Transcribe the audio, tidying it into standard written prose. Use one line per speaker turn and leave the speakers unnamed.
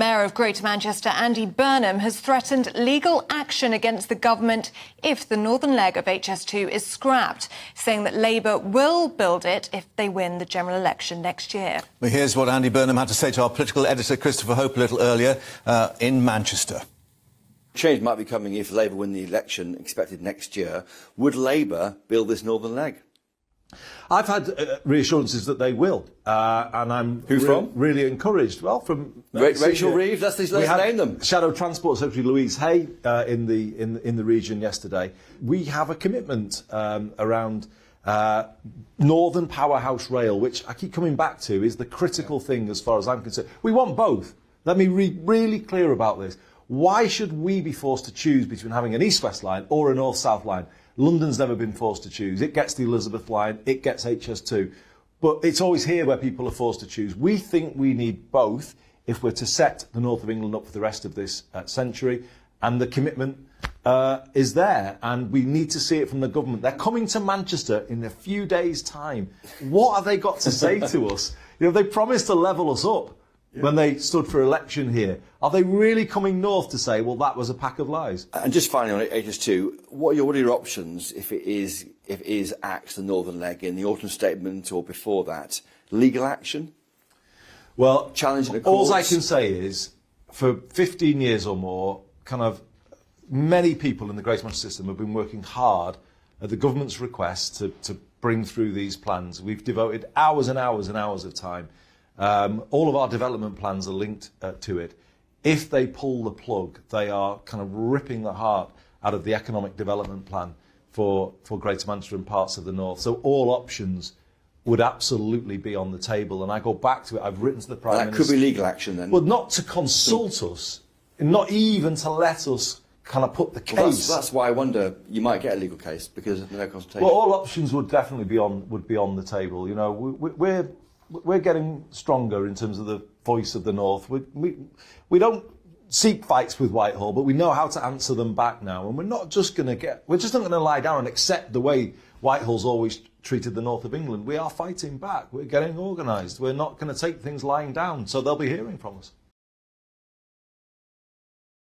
Mayor of Greater Manchester, Andy Burnham, has threatened legal action against the government if the northern leg of HS2 is scrapped, saying that Labour will build it if they win the general election next year.
Well, here's what Andy Burnham had to say to our political editor, Christopher Hope, a little earlier in Manchester.
Change might be coming if Labour win the election expected next year. Would Labour build this northern leg?
I've had reassurances that they will, and I'm really encouraged. Well, from
Rachel Reeves, let's name them.
Shadow Transport Secretary Louise Hay in the region yesterday. We have a commitment around Northern Powerhouse Rail, which I keep coming back to, is the critical thing as far as I'm concerned. We want both. Let me be really clear about this. Why should we be forced to choose between having an east-west line or a north-south line? London's never been forced to choose. It gets the Elizabeth line, it gets HS2. But it's always here where people are forced to choose. We think we need both if we're to set the north of England up for the rest of this century. And the commitment is there. And we need to see it from the government. They're coming to Manchester in a few days' time. What have they got to say to us? You know, they promised to level us up when they stood for election here. Are they really coming north to say, well, that was a pack of lies?
And just finally on HS2, what are your options if it is axed, the northern leg, in the autumn statement or before that? Legal action?
Well,
challenging the
all
courts?
I can say is, for 15 years or more, many people in the Greater Manchester system have been working hard at the government's request to bring through these plans. We've devoted hours and hours and hours of time. All of our development plans are linked to it. If they pull the plug, they are ripping the heart out of the economic development plan for Greater Manchester and parts of the north. So all options would absolutely be on the table. And I go back to it. I've written to the Prime Minister.
That could be legal action then?
Well, not to consult us, not even to let us put the case.
Well, that's why I wonder you might get a legal case because of no consultation.
Well, all options would definitely be on the table. You know, we're getting stronger in terms of the voice of the north. We don't seek fights with Whitehall, but we know how to answer them back now. And we're just not going to lie down and accept the way Whitehall's always treated the north of England. We are fighting back. We're getting organised. We're not going to take things lying down. So they'll be hearing from us.